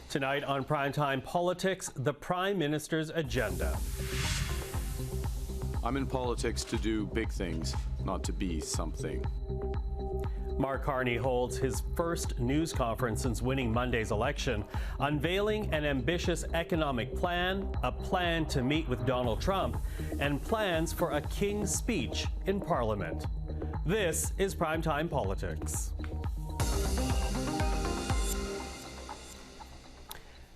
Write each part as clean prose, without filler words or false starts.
Tonight on PrimeTime Politics, the Prime Minister's agenda. I'm in politics to do big things, not to be something. Mark Carney holds his first news conference since winning Monday's election, unveiling an ambitious economic plan, a plan to meet with Donald Trump, and plans for a King's speech in Parliament. This is PrimeTime Politics.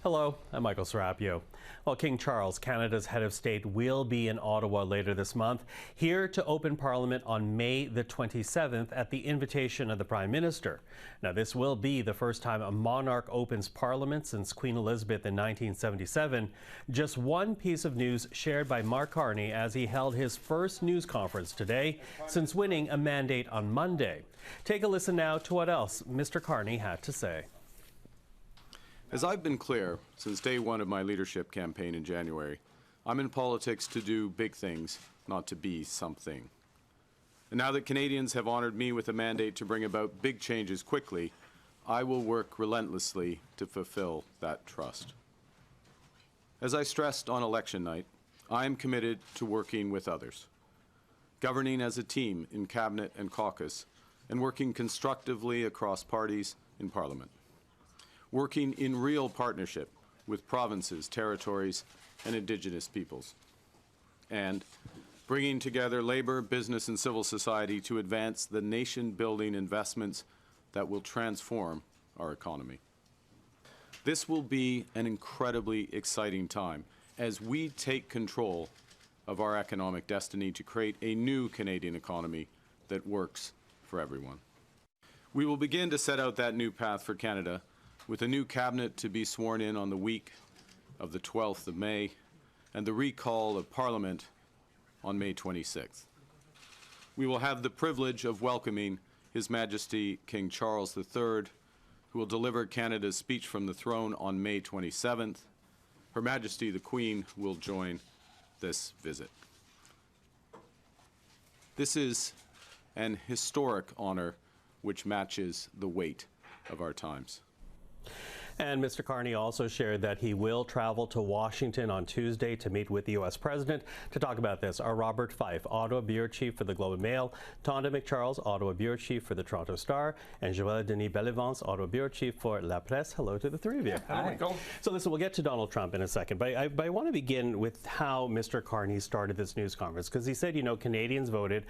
Hello, I'm Michael Serapio. Well, King Charles, Canada's head of state, will be in Ottawa later this month, here to open Parliament on May the 27th at the invitation of the Prime Minister. Now, this will be the first time a monarch opens Parliament since Queen Elizabeth in 1977. Just one piece of news shared by Mark Carney as he held his first news conference today since winning a mandate on Monday. Take a listen now to what else Mr. Carney had to say. As I've been clear since day one of my leadership campaign in January, I'm in politics to do big things, not to be something. And now that Canadians have honored me with a mandate to bring about big changes quickly, I will work relentlessly to fulfill that trust. As I stressed on election night, I am committed to working with others, governing as a team in Cabinet and caucus, and working constructively across parties in Parliament. Working in real partnership with provinces, territories, and Indigenous peoples, and bringing together labor, business, and civil society to advance the nation-building investments that will transform our economy. This will be an incredibly exciting time as we take control of our economic destiny to create a new Canadian economy that works for everyone. We will begin to set out that new path for Canada with a new cabinet to be sworn in on the week of the 12th of May and the recall of Parliament on May 26th. We will have the privilege of welcoming His Majesty King Charles III, who will deliver Canada's speech from the throne on May 27th. Her Majesty the Queen will join this visit. This is an historic honor which matches the weight of our times. And Mr. Carney also shared that he will travel to Washington on Tuesday to meet with the U.S. President. To talk about this are Robert Fife, Ottawa Bureau Chief for the Globe and Mail, Tonda MacCharles, Ottawa Bureau Chief for the Toronto Star, and Joël-Denis Bellavance, Ottawa Bureau Chief for La Presse. Hello to the three of you. Hi. So listen, we'll get to Donald Trump in a second, but I want to begin with how Mr. Carney started this news conference, because he said, you know, Canadians voted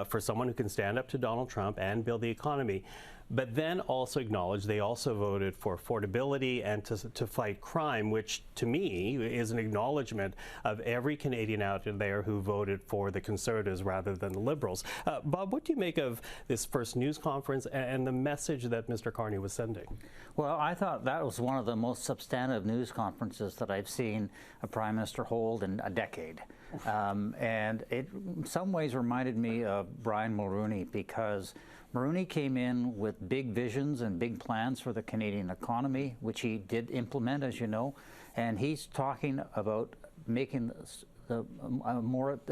for someone who can stand up to Donald Trump and build the economy, but then also acknowledged they also voted for affordability and to fight crime, which to me is an acknowledgement of every Canadian out there who voted for the Conservatives rather than the Liberals. Bob, what do you make of this first news conference and the message that Mr. Carney was sending? Well, I thought that was one of the most substantive news conferences that I've seen a Prime Minister hold in a decade. And it in some ways reminded me of Brian Mulroney, because Mulroney came in with big visions and big plans for the Canadian economy, which he did implement, as you know, and he's talking about making the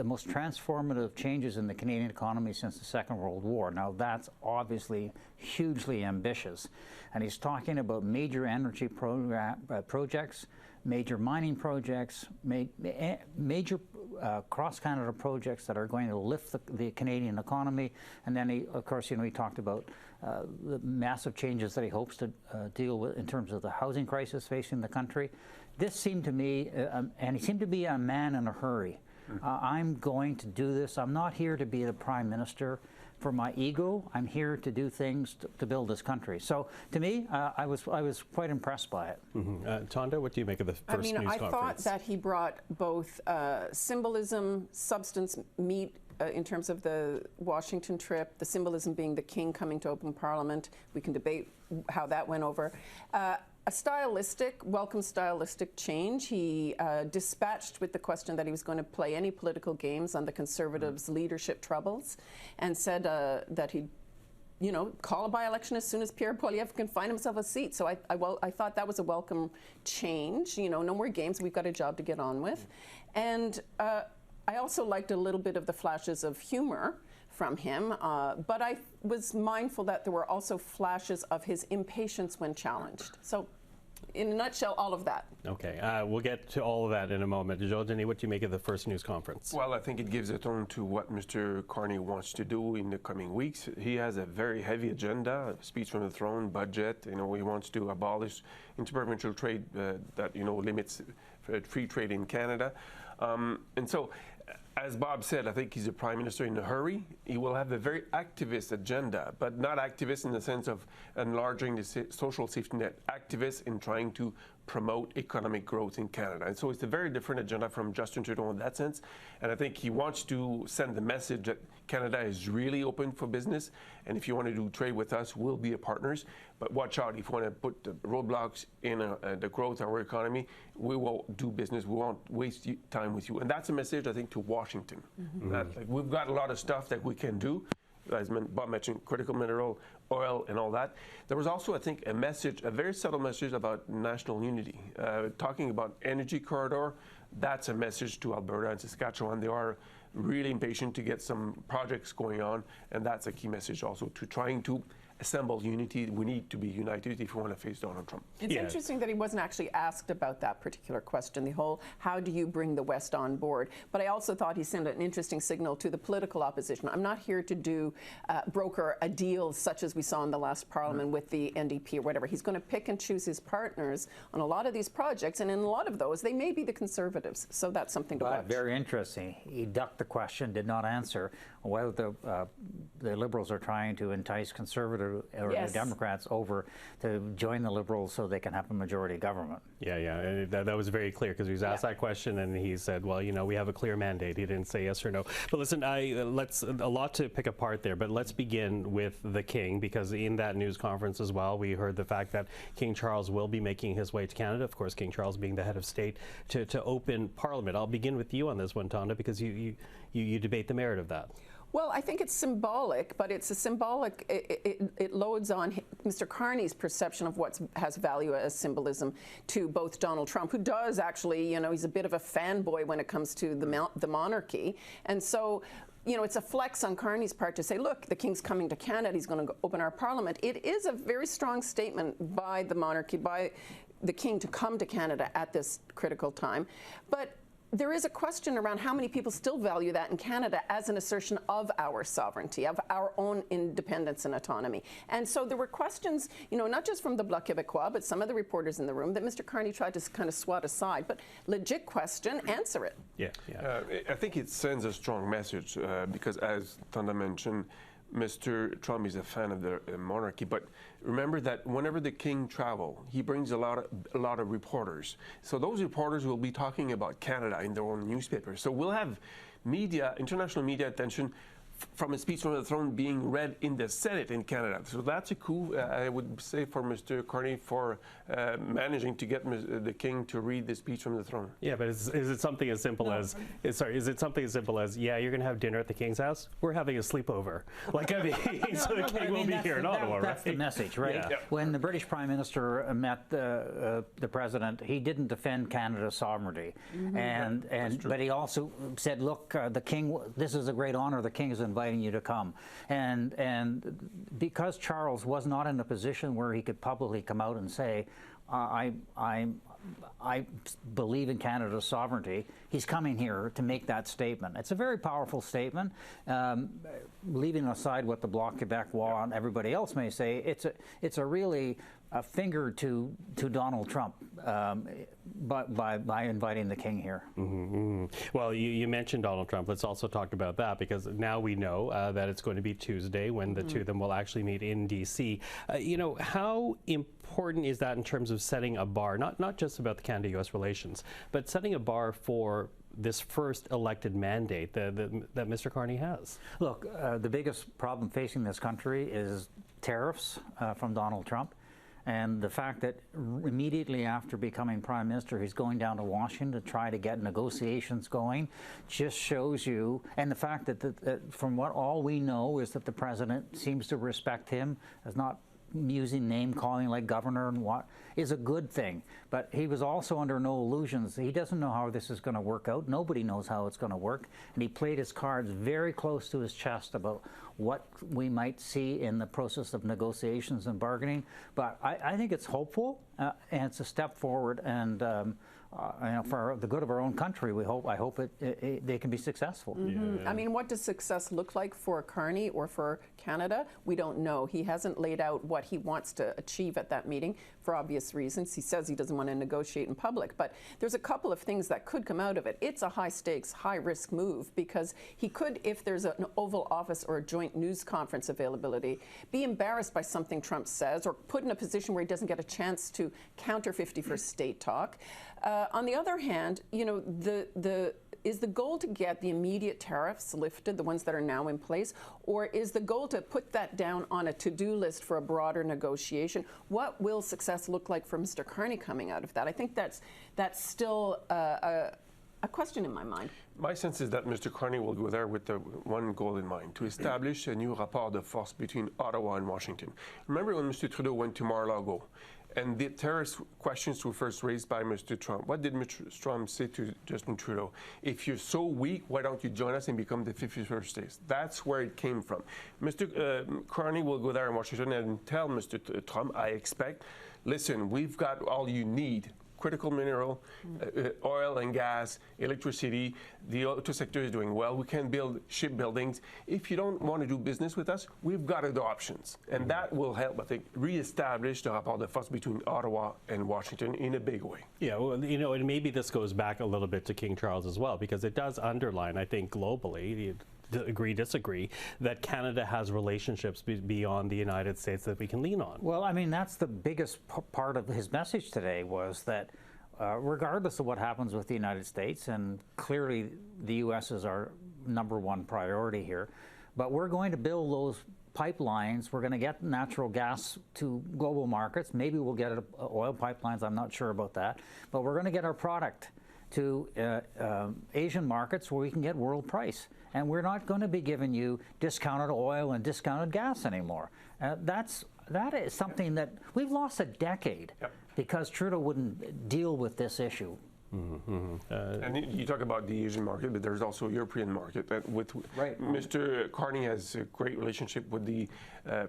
most transformative changes in the Canadian economy since the Second World War. Now, that's obviously hugely ambitious, and he's talking about major energy projects, major mining projects, major cross-Canada projects that are going to lift the Canadian economy. And then, of course, you know, he talked about the massive changes that he hopes to deal with in terms of the housing crisis facing the country. This seemed to me, and he seemed to be a man in a hurry. I'm going to do this. I'm not here to be the Prime Minister for my ego. I'm here to do things to build this country. So to me, I was quite impressed by it. Tonda, what do you make of the first news conference? I thought that he brought both symbolism, substance, meat, in terms of the Washington trip, the symbolism being the King coming to open Parliament. We can debate how that went over. A welcome stylistic change. He dispatched with the question that he was going to play any political games on the Conservatives' leadership troubles, and said that he'd, you know, call a by-election as soon as Pierre Poilievre can find himself a seat. So I thought that was a welcome change. You know, no more games. We've got a job to get on with. And I also liked a little bit of the flashes of humor from him, but I was mindful that there were also flashes of his impatience when challenged. So in a nutshell, all of that. Okay, we'll get to all of that in a moment. Joël-Denis, what do you make of the first news conference? Well, I think it gives a tone to what Mr. Carney wants to do in the coming weeks. He has a very heavy agenda, speech from the throne, budget. He wants to abolish interprovincial trade that limits free trade in Canada, and so. As Bob said, I think he's a prime minister in a hurry. He will have a very activist agenda, but not activist in the sense of enlarging the social safety net, activist in trying to promote economic growth in Canada. And so it's a very different agenda from Justin Trudeau in that sense. And I think he wants to send the message that Canada is really open for business. And if you want to do trade with us, we'll be partners. But watch out, if you want to put the roadblocks in the growth of our economy, we won't do business. We won't waste time with you. And that's a message, I think, to Washington. That, we've got a lot of stuff that we can do. As Bob mentioned, critical mineral, oil, and all that. There was also, I think, a message, a very subtle message about national unity. Talking about energy corridor, that's a message to Alberta and Saskatchewan. They are really impatient to get some projects going on, and that's a key message also to trying to assemble unity. We need to be united if we want to face Donald Trump. It's interesting that he wasn't actually asked about that particular question, the whole how do you bring the West on board? But I also thought he sent an interesting signal to the political opposition. I'm not here to broker a deal such as we saw in the last parliament with the NDP or whatever. He's going to pick and choose his partners on a lot of these projects, and in a lot of those, they may be the Conservatives. So that's something to watch. Very interesting. He ducked the question, did not answer whether the Liberals are trying to entice Conservative or the Democrats over to join the Liberals so they can have a majority government. Yeah. That was very clear because he was asked that question and he said, well, we have a clear mandate. He didn't say yes or no. But listen, let's a lot to pick apart there, but let's begin with the King, because in that news conference as well, we heard the fact that King Charles will be making his way to Canada. Of course, King Charles being the head of state to open Parliament. I'll begin with you on this one, Tonda, because you debate the merit of that. Well, I think it's symbolic, but it's a symbolic, it loads on Mr. Carney's perception of what has value as symbolism to both Donald Trump, who does actually, he's a bit of a fanboy when it comes to the monarchy. And so, it's a flex on Carney's part to say, look, the King's coming to Canada, he's going to open our Parliament. It is a very strong statement by the monarchy, by the King to come to Canada at this critical time. But there is a question around how many people still value that in Canada as an assertion of our sovereignty, of our own independence and autonomy. And so there were questions, not just from the Bloc Québécois, but some of the reporters in the room that Mr. Carney tried to kind of swat aside. But legit question, answer it. Yeah. I think it sends a strong message because, as Tonda mentioned, Mr. Trump is a fan of the monarchy, but remember that whenever the King travels, he brings a lot of reporters. So those reporters will be talking about Canada in their own newspapers. So we'll have media, international media attention from a speech from the throne being read in the Senate in Canada. So that's a coup, I would say, for Mr. Carney for managing to get the King to read the speech from the throne. Yeah, but is it something as simple as, is it something as simple as, yeah, you're going to have dinner at the King's house? We're having a sleepover. Like, so the King will be here in Ottawa, right? That's the message, right? Yeah. When the British Prime Minister met the President, he didn't defend Canada's sovereignty. But he also said, look, the King, this is a great honor, the King is inviting you to come. And because Charles was not in a position where he could publicly come out and say, I believe in Canada's sovereignty, he's coming here to make that statement. It's a very powerful statement. Leaving aside what the Bloc Québécois and everybody else may say, it's a really a finger to Donald Trump by inviting the King here. Well, you mentioned Donald Trump. Let's also talk about that, because now we know that it's going to be Tuesday when the two of them will actually meet in D.C. How important is that in terms of setting a bar, not just about the Canada-U.S. relations, but setting a bar for this first elected mandate that Mr. Carney has? Look, the biggest problem facing this country is tariffs from Donald Trump. And the fact that immediately after becoming Prime Minister, he's going down to Washington to try to get negotiations going just shows you, and the fact that from what all we know is that the President seems to respect him, has not using name-calling like governor and what is a good thing. But he was also under no illusions. He doesn't know how this is going to work out. Nobody knows how it's going to work. And he played his cards very close to his chest about what we might see in the process of negotiations and bargaining. But I think it's hopeful, and it's a step forward. And you know, for the good of our own country, I hope they can be successful. Mm-hmm. Yeah. I mean, what does success look like for Carney or for Canada? We don't know. He hasn't laid out what he wants to achieve at that meeting for obvious reasons. He says he doesn't want to negotiate in public, but there's a couple of things that could come out of it. It's a high-stakes, high-risk move because he could, if there's an Oval Office or a joint news conference availability, be embarrassed by something Trump says or put in a position where he doesn't get a chance to counter 51st state talk. On the other hand, you know, is the goal to get the immediate tariffs lifted, the ones that are now in place, or is the goal to put that down on a to-do list for a broader negotiation? What will success look like for Mr. Carney coming out of that? I think that's still a question in my mind. My sense is that Mr. Carney will go there with one goal in mind, to establish a new rapport de force between Ottawa and Washington. Remember when Mr. Trudeau went to Mar-a-Lago? And the terrorist questions were first raised by Mr. Trump. What did Mr. Trump say to Justin Trudeau? If you're so weak, why don't you join us and become the 51st state? That's where it came from. Mr. Carney will go there in Washington and tell Mr. Trump, I expect, listen, we've got all you need. Critical mineral, oil and gas, electricity. The auto sector is doing well. We can build shipbuildings. If you don't want to do business with us, we've got other options. And that will help, I think, reestablish the rapport de force between Ottawa and Washington in a big way. Yeah, well, you know, and maybe this goes back a little bit to King Charles as well, because it does underline, I think, globally, agree, disagree, that Canada has relationships beyond the United States that we can lean on. Well, I mean, that's the biggest part of his message today was that regardless of what happens with the United States, and clearly the U.S. is our #1 priority here, but we're going to build those pipelines. We're going to get natural gas to global markets. Maybe we'll get oil pipelines. I'm not sure about that. But we're going to get our product to Asian markets where we can get world price. And we're not going to be giving you discounted oil and discounted gas anymore. That is something that we've lost a decade because Trudeau wouldn't deal with this issue. And you talk about the Asian market, but there's also a European market. Right. Mr. Carney has a great relationship with the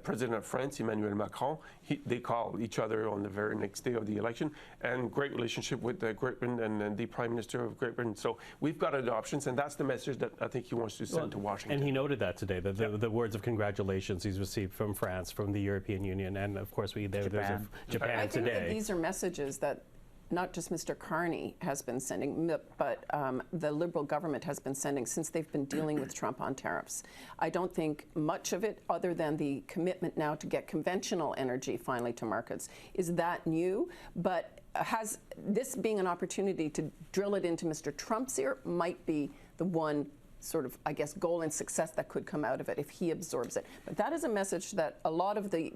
President of France, Emmanuel Macron. They call each other on the very next day of the election, and great relationship with Great Britain and the Prime Minister of Great Britain. So we've got other options, and that's the message that I think he wants to send to Washington. And he noted that today, the words of congratulations he's received from France, from the European Union, and of course there's Japan today. I think that these are messages that not just Mr. Carney has been sending, but the Liberal government has been sending since they've been dealing with Trump on tariffs. I don't think much of it, other than the commitment now to get conventional energy finally to markets, is that new. But has this being an opportunity to drill it into Mr. Trump's ear might be the one sort of, I guess, goal and success that could come out of it if he absorbs it. But that is a message that a lot of the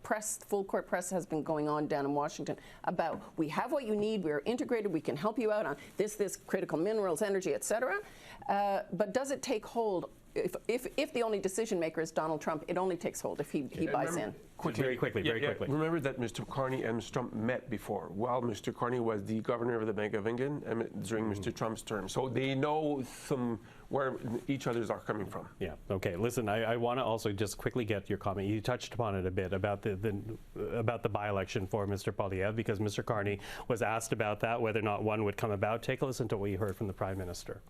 press, full court press, has been going on down in Washington about. We have what you need. We are integrated. We can help you out on this critical minerals, energy, etc. But does it take hold? If the only decision maker is Donald Trump, it only takes hold if he buys in. Very quickly. Remember that Mr. Carney and Mr. Trump met before, while Mr. Carney was the governor of the Bank of England during Mr. Trump's term. So they know where each others are coming from. Yeah. Okay. Listen, I want to also just quickly get your comment. You touched upon it a bit about the by-election for Mr. Poilievre, because Mr. Carney was asked about that, whether or not one would come about. Take a listen to what you heard from the Prime Minister.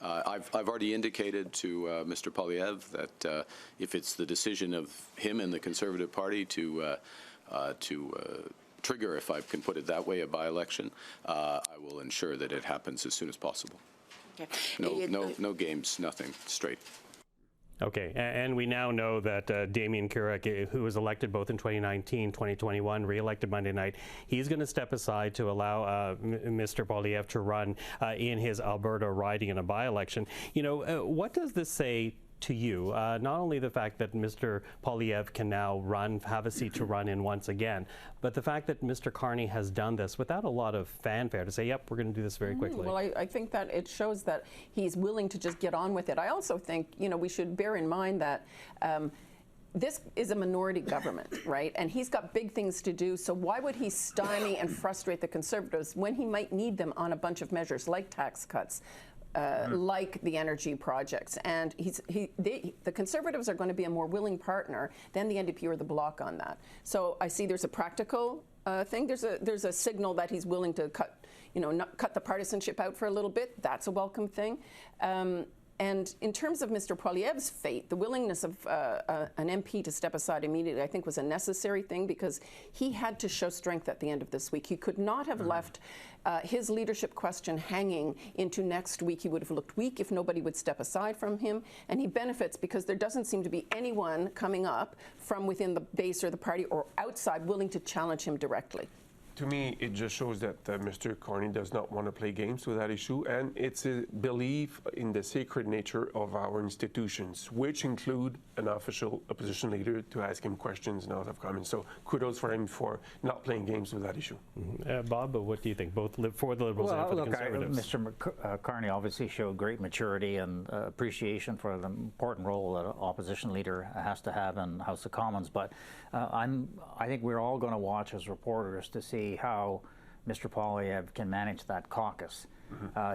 I've already indicated to Mr. Poilievre that if it's the decision of him and the Conservative Party to trigger, if I can put it that way, a by-election, I will ensure that it happens as soon as possible. Okay. No games, nothing, straight. Okay, and we now know that Damien Carrick, who was elected both in 2019, 2021, re-elected Monday night, he's going to step aside to allow Mr. Poilievre to run in his Alberta riding in a by-election. You know, what does this say to you? Not only the fact that Mr. Poilievre can now have a seat to run in once again, but the fact that Mr. Carney has done this without a lot of fanfare to say, yep, we're going to do this very quickly. Well, I think that it shows that he's willing to just get on with it. I also think, you know, we should bear in mind that this is a minority government, right? And he's got big things to do, so why would he stymie and frustrate the Conservatives when he might need them on a bunch of measures like tax cuts, like the energy projects? And the Conservatives are going to be a more willing partner than the NDP or the Bloc on that. So I see there's a practical thing. There's a signal that he's willing to cut the partisanship out for a little bit. That's a welcome thing. And in terms of Mr. Poilievre's fate, the willingness of an MP to step aside immediately, I think, was a necessary thing, because he had to show strength at the end of this week. He could not have left his leadership question hanging into next week. He would have looked weak if nobody would step aside from him. And he benefits because there doesn't seem to be anyone coming up from within the base or the party or outside willing to challenge him directly. To me, it just shows that Mr. Carney does not want to play games with that issue, and it's a belief in the sacred nature of our institutions, which include an official opposition leader to ask him questions and out of comments. So kudos for him for not playing games with that issue. Bob, what do you think, both for the Liberals and for the Conservatives? Mr. Carney obviously showed great maturity and appreciation for the important role that an opposition leader has to have in the House of Commons, but I think we're all going to watch as reporters to see how Mr. Poilievre can manage that caucus.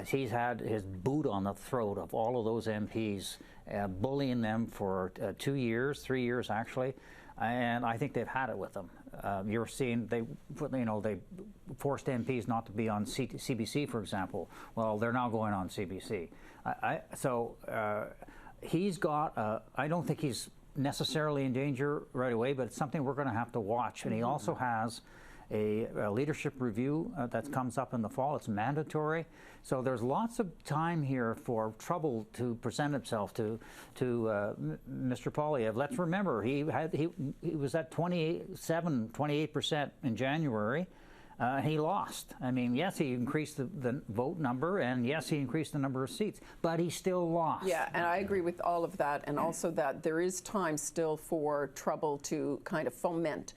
He's had his boot on the throat of all of those MPs, bullying them for 2 years, 3 years actually, and I think they've had it with him. You're seeing they forced MPs not to be on CBC, for example. Well, they're now going on CBC. He's got. I don't think he's necessarily in danger right away, but it's something we're going to have to watch. And he also has a leadership review that comes up in the fall. It's mandatory. So there's lots of time here for trouble to present itself to Mr. Poilievre. Let's remember, he was at 28% in January. He lost. I mean, yes, he increased the vote number, and yes, he increased the number of seats, but he still lost. Yeah, and I agree with all of that, and also that there is time still for trouble to kind of foment.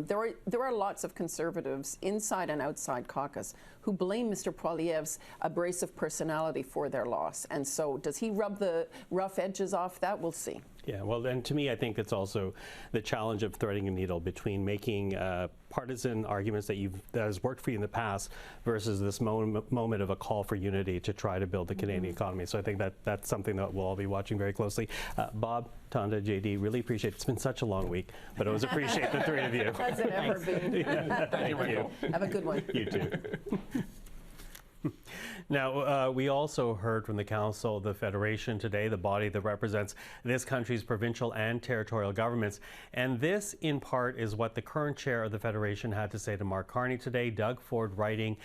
There are lots of Conservatives inside and outside caucus who blame Mr. Poilievre's abrasive personality for their loss. And so does he rub the rough edges off that? We'll see. Yeah, well, and to me, I think it's also the challenge of threading a needle between making partisan arguments that has worked for you in the past versus this moment of a call for unity to try to build the Canadian economy. So I think that's something that we'll all be watching very closely. Bob, Tonda, JD, really appreciate it. It's been such a long week, but I always appreciate the three of you. Has it ever been? Yeah, thank you. Have a good one. You too. Now, we also heard from the Council of the Federation today, the body that represents this country's provincial and territorial governments. And this, in part, is what the current chair of the Federation had to say to Mark Carney today. Doug Ford writing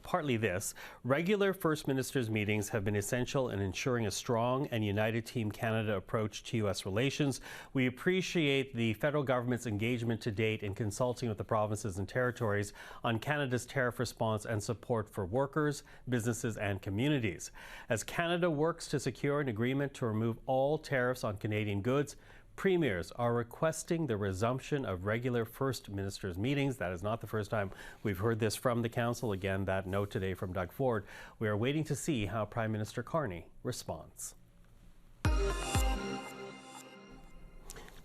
partly this: regular First Ministers meetings have been essential in ensuring a strong and united Team Canada approach to U.S. relations. We appreciate the federal government's engagement to date in consulting with the provinces and territories on Canada's tariff response and support for workers, businesses and communities. As Canada works to secure an agreement to remove all tariffs on Canadian goods, premiers are requesting the resumption of regular First Ministers meetings. That is not the first time we've heard this from the Council. Again, that note today from Doug Ford. We are waiting to see how Prime Minister Carney responds.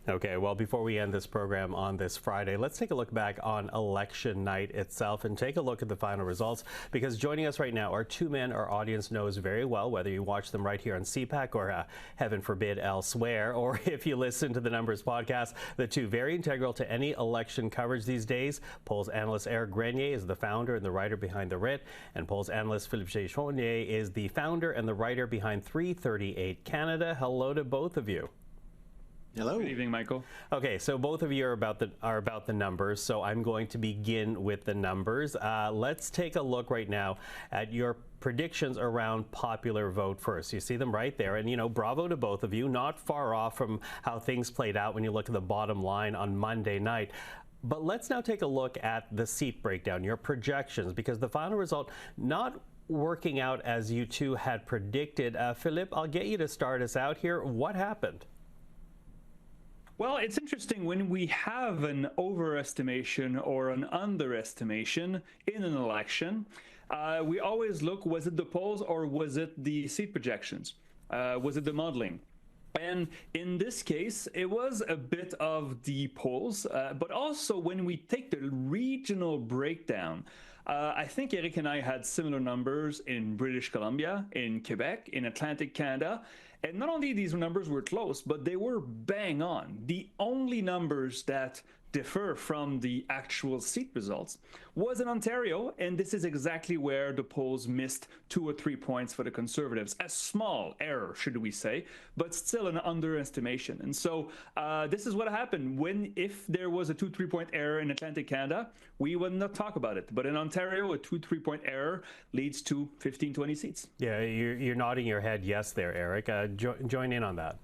Okay, well, before we end this program on this Friday, let's take a look back on election night itself and take a look at the final results, because joining us right now are two men our audience knows very well, whether you watch them right here on CPAC or, heaven forbid, elsewhere, or if you listen to the Numbers podcast. The two very integral to any election coverage these days. Polls analyst Éric Grenier is the founder and the writer behind The Writ, and polls analyst Philippe J. is the founder and the writer behind 338 Canada. Hello to both of you. Hello. Good evening, Michael. Okay, so both of you are about the numbers, so I'm going to begin with the numbers. Let's take a look right now at your predictions around popular vote first. You see them right there, and bravo to both of you. Not far off from how things played out when you look at the bottom line on Monday night. But let's now take a look at the seat breakdown, your projections, because the final result not working out as you two had predicted. Philippe, I'll get you to start us out here. What happened? Well, it's interesting when we have an overestimation or an underestimation in an election. We always look, was it the polls or was it the seat projections? Was it the modeling? And in this case, it was a bit of the polls, but also when we take the regional breakdown, I think Eric and I had similar numbers in British Columbia, in Quebec, in Atlantic Canada. And not only these numbers were close, but they were bang on. The only numbers that differ from the actual seat results was in Ontario, and this is exactly where the polls missed 2 or 3 points for the Conservatives. A small error, should we say, but still an underestimation. And so this is what happened. If there was a 2-3 point error in Atlantic Canada, we would not talk about it. But in Ontario, a 2-3 point error leads to 15-20 seats. Yeah, you're nodding your head yes there, Eric. Join in on that.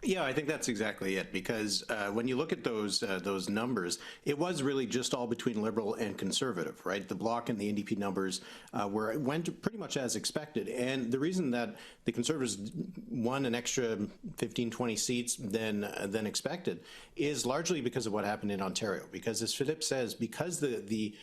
Yeah, I think that's exactly it, because when you look at those numbers, it was really just all between Liberal and Conservative, right? The Bloc and the NDP numbers went pretty much as expected. And the reason that the Conservatives won an extra 15, 20 seats than expected is largely because of what happened in Ontario. Because as Philippe says, because the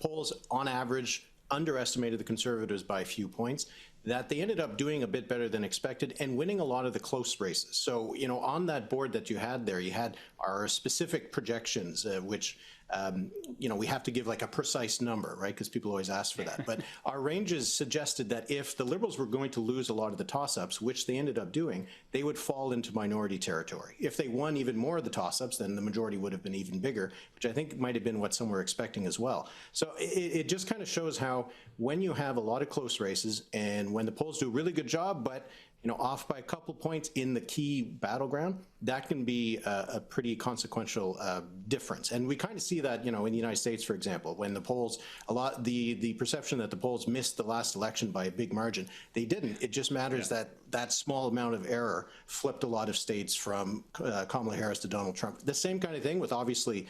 polls on average underestimated the Conservatives by a few points, that they ended up doing a bit better than expected and winning a lot of the close races. So, you know, on that board that you had there, you had our specific projections, which, you know, we have to give like a precise number, right? Because people always ask for that. But our ranges suggested that if the Liberals were going to lose a lot of the toss-ups, which they ended up doing, they would fall into minority territory. If they won even more of the toss-ups, then the majority would have been even bigger, which I think might have been what some were expecting as well. So it just kind of shows how when you have a lot of close races and when the polls do a really good job, but you know, off by a couple points in the key battleground, that can be a pretty consequential difference. And we kind of see that, you know, in the United States, for example, when the polls, the perception that the polls missed the last election by a big margin, they didn't. It just matters that that small amount of error flipped a lot of states from Kamala Harris to Donald Trump. The same kind of thing with obviously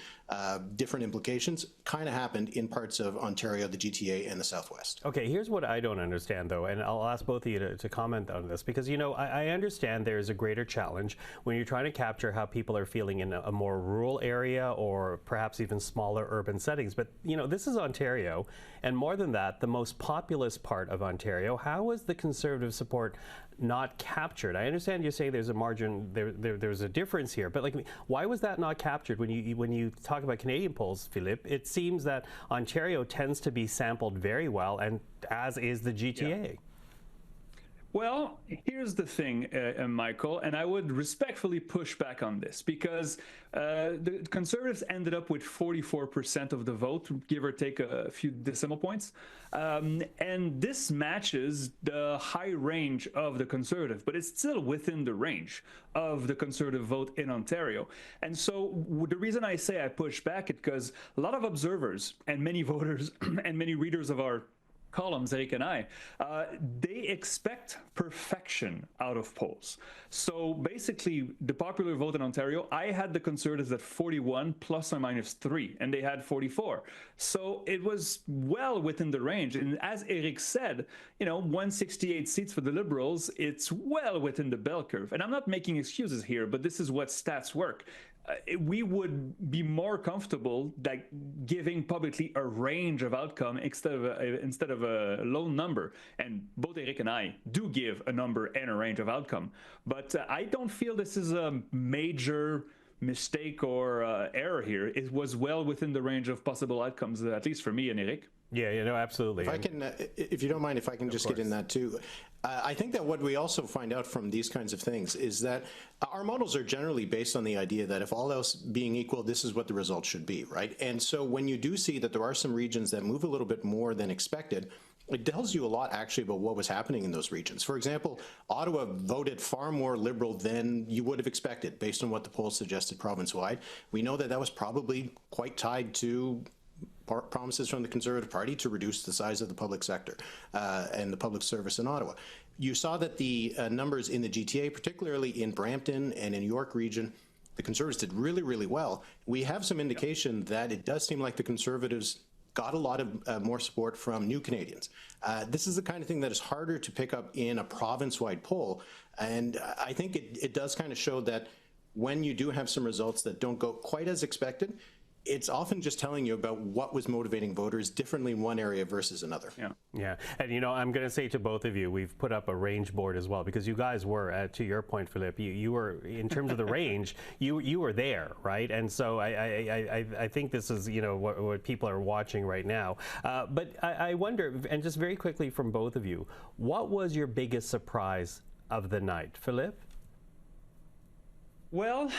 different implications kind of happened in parts of Ontario, the GTA, and the Southwest. Okay, here's what I don't understand, though, and I'll ask both of you to comment on this, because, you know, I understand there's a greater challenge when you're trying to capture how people are feeling in a more rural area or perhaps even smaller urban settings. But, you know, this is Ontario, and more than that, the most populous part of Ontario. How is the Conservative support not captured? I understand you're saying there's a margin, there's a difference here, but like, why was that not captured when you talk about Canadian polls, Philippe? It seems that Ontario tends to be sampled very well, and as is the GTA. Yeah. Well, here's the thing, Michael, and I would respectfully push back on this, because the Conservatives ended up with 44% of the vote, give or take a few decimal points. And this matches the high range of the Conservative, but it's still within the range of the Conservative vote in Ontario. And so the reason I say I push back is because a lot of observers and many voters and many readers of our columns, Eric and I, they expect perfection out of polls. So basically, the popular vote in Ontario, I had the Conservatives at 41 plus or minus 3, and they had 44. So it was well within the range. And as Eric said, you know, 168 seats for the Liberals, it's well within the bell curve. And I'm not making excuses here, but this is what stats work. We would be more comfortable like giving publicly a range of outcome instead of a low number. And both Eric and I do give a number and a range of outcome. But I don't feel this is a major mistake or error here. It was well within the range of possible outcomes, at least for me and Eric. Yeah, you know, absolutely. If I can, if you don't mind, if I can just get in that too. I think that what we also find out from these kinds of things is that our models are generally based on the idea that if all else being equal, this is what the result should be, right? And so when you do see that there are some regions that move a little bit more than expected, it tells you a lot actually about what was happening in those regions. For example, Ottawa voted far more Liberal than you would have expected based on what the polls suggested province-wide. We know that that was probably quite tied to promises from the Conservative Party to reduce the size of the public sector and the public service in Ottawa. You saw that the numbers in the GTA, particularly in Brampton and in York region, the Conservatives did really, really well. We have some indication that it does seem like the Conservatives got a lot of more support from new Canadians. This is the kind of thing that is harder to pick up in a province-wide poll, and I think it does kind of show that when you do have some results that don't go quite as expected, it's often just telling you about what was motivating voters differently in one area versus another. Yeah, and you know, I'm going to say to both of you, we've put up a range board as well, because you guys were, to your point, Philippe, you were, in terms of the range, you were there, right? And so I think this is, you know, what people are watching right now. But I wonder, and just very quickly from both of you, what was your biggest surprise of the night? Philippe? Well,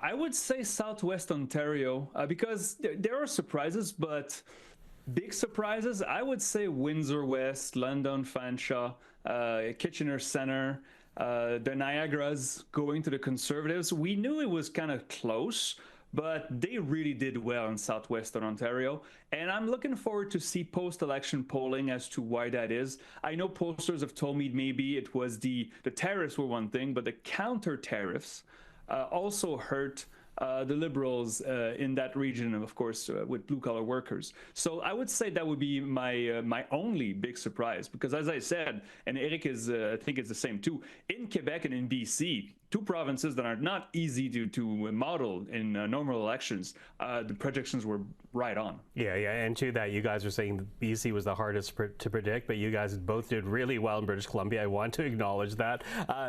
I would say Southwest Ontario, because there are surprises, but big surprises, I would say Windsor West, London, Fanshawe, Kitchener Centre, the Niagaras going to the Conservatives. We knew it was kind of close, but they really did well in Southwestern Ontario. And I'm looking forward to see post-election polling as to why that is. I know pollsters have told me maybe it was the tariffs were one thing, but the counter tariffs also hurt the Liberals in that region, of course, with blue-collar workers. So I would say that would be my only big surprise, because as I said, and Eric is, I think it's the same too, in Quebec and in BC, two provinces that are not easy to model in normal elections, the projections were right on. Yeah, and to that, you guys are saying BC was the hardest to predict, but you guys both did really well in British Columbia. I want to acknowledge that.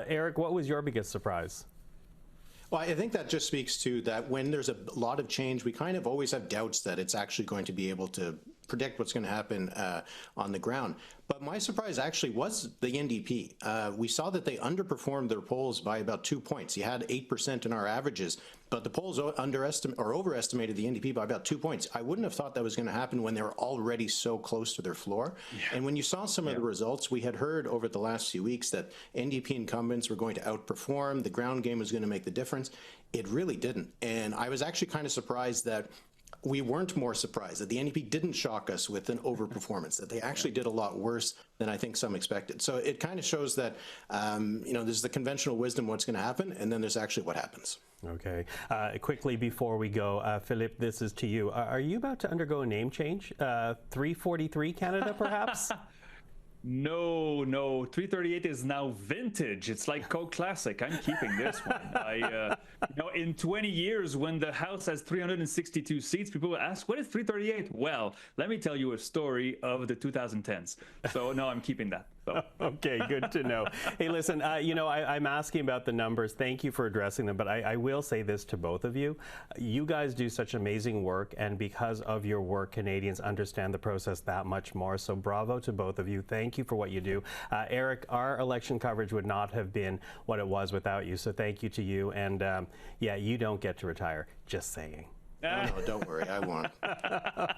Eric, what was your biggest surprise? Well, I think that just speaks to that when there's a lot of change, we kind of always have doubts that it's actually going to be able to predict what's going to happen on the ground. But my surprise actually was the NDP. We saw that they underperformed their polls by about 2 points. You had 8% in our averages, but the polls overestimated the NDP by about 2 points. I wouldn't have thought that was going to happen when they were already so close to their floor. And when you saw some of the results, we had heard over the last few weeks that NDP incumbents were going to outperform, the ground game was going to make the difference. It really didn't. And I was actually kind of surprised that we weren't more surprised that the NDP didn't shock us with an overperformance, that they actually did a lot worse than I think some expected. So it kind of shows that, you know, there's the conventional wisdom what's going to happen, and then there's actually what happens. Okay. Quickly before we go, Philippe, this is to you. Are you about to undergo a name change? 343 Canada, perhaps? No, 338 is now vintage. It's like Coke Classic. I'm keeping this one. You know, in 20 years, when the House has 362 seats, people will ask, what is 338? Well, let me tell you a story of the 2010s. So, no, I'm keeping that. So. Okay, good to know. Hey, listen, you know, I'm asking about the numbers. Thank you for addressing them, but I will say this to both of you. You guys do such amazing work, and because of your work, Canadians understand the process that much more. So bravo to both of you. Thank you for what you do. Eric, our election coverage would not have been what it was without you, so thank you to you. And yeah, you don't get to retire, just saying. Oh, no, don't worry, I won't.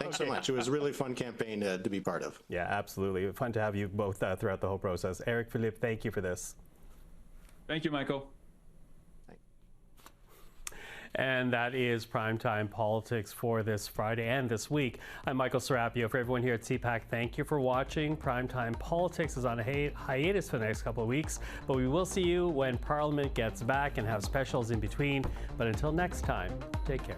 Thanks so much. It was a really fun campaign to be part of. Yeah, absolutely. Fun to have you both throughout the whole process. Eric, Philippe, thank you for this. Thank you, Michael. And that is Primetime Politics for this Friday and this week. I'm Michael Serapio. For everyone here at CPAC, thank you for watching. Primetime Politics is on a hiatus for the next couple of weeks, but we will see you when Parliament gets back and have specials in between. But until next time, take care.